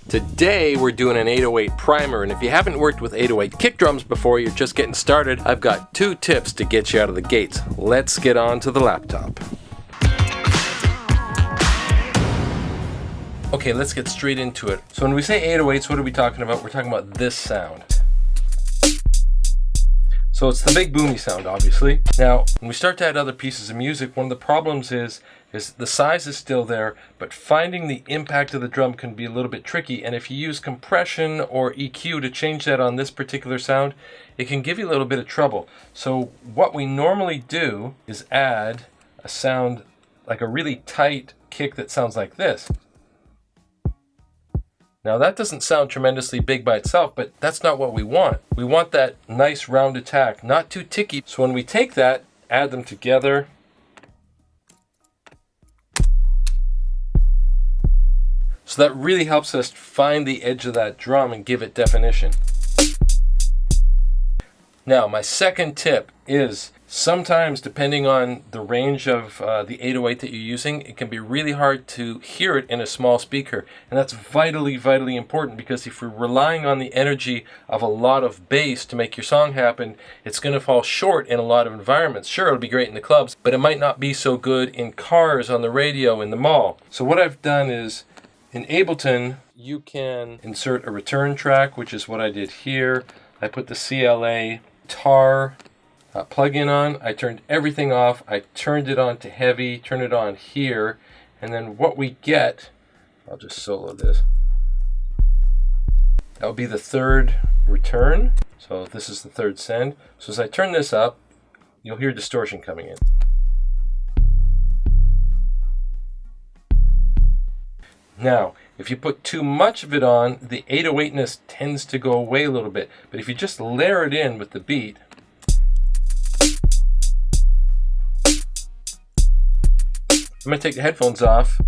Today we're doing an 808 primer, and if you haven't worked with 808 kick drums before, you're just getting started, I've got 2 tips to get you out of the gates. Let's get on to the laptop. Okay, let's get straight into it. So when we say 808s, what are we talking about? We're talking about this sound. So it's the big boomy sound, obviously. Now, when we start to add other pieces of music, one of the problems is the size is still there, but finding the impact of the drum can be a little bit tricky. And if you use compression or EQ to change that on this particular sound, it can give you a little bit of trouble. So what we normally do is add a sound like a really tight kick that sounds like this. Now that doesn't sound tremendously big by itself, but that's not what we want. We want that nice round attack, not too ticky. So when we take that, add them together, so that really helps us find the edge of that drum and give it definition. Now my second tip is, sometimes depending on the range of the 808 that you're using, it can be really hard to hear it in a small speaker. And that's vitally important, because if you're relying on the energy of a lot of bass to make your song happen, it's going to fall short in a lot of environments. Sure, it'll be great in the clubs, but it might not be so good in cars, on the radio, in the mall. So what I've done is, in Ableton, you can insert a return track, which is what I did here. I put the CLA tar plug-in on. I turned everything off. I turned it on to heavy, turned it on here, and then what we get, I'll just solo this. That will be the third return. So this is the third send. So as I turn this up, you'll hear distortion coming in. Now, if you put too much of it on, the 808ness tends to go away a little bit. But if you just layer it in with the beat, I'm going to take the headphones off.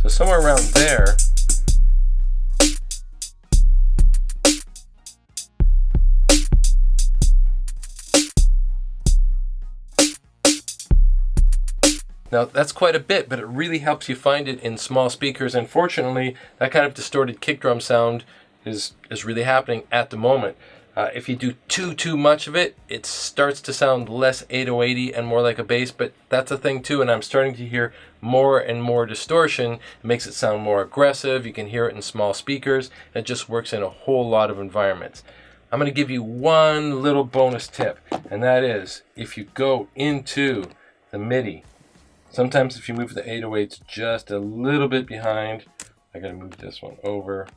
So somewhere around there. Now that's quite a bit, but it really helps you find it in small speakers. Unfortunately, that kind of distorted kick drum sound is really happening at the moment. If you do too much of it, it starts to sound less 808y and more like a bass, but that's a thing too, and I'm starting to hear more and more distortion. It makes it sound more aggressive. You can hear it in small speakers. It just works in a whole lot of environments. I'm going to give you one little bonus tip, and that is, if you go into the MIDI, sometimes if you move the 808s just a little bit behind, I got to move this one over.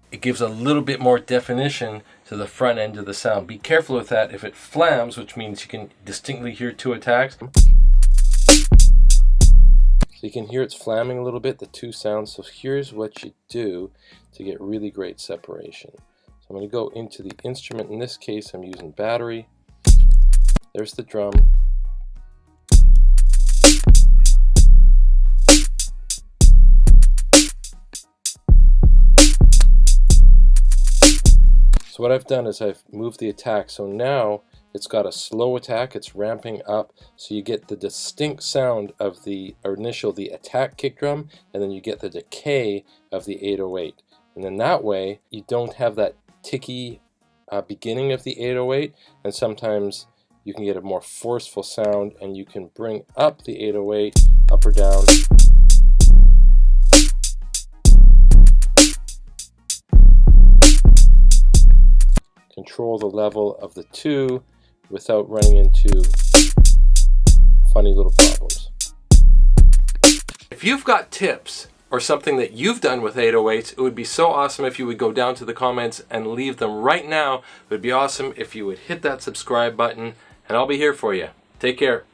It gives a little bit more definition to the front end of the sound. Be careful with that. If it flams, which means you can distinctly hear 2 attacks. So you can hear it's flamming a little bit, the 2 sounds. So here's what you do to get really great separation. So I'm going to go into the instrument. In this case, I'm using battery. There's the drum. So what I've done is I've moved the attack, so now it's got a slow attack, it's ramping up, so you get the distinct sound of the attack kick drum, and then you get the decay of the 808. And then that way, you don't have that ticky beginning of the 808, and sometimes you can get a more forceful sound, and you can bring up the 808, up or down. Control the level of the 2 without running into funny little problems. If you've got tips or something that you've done with 808s, it would be so awesome if you would go down to the comments and leave them right now. It would be awesome if you would hit that subscribe button, and I'll be here for you. Take care.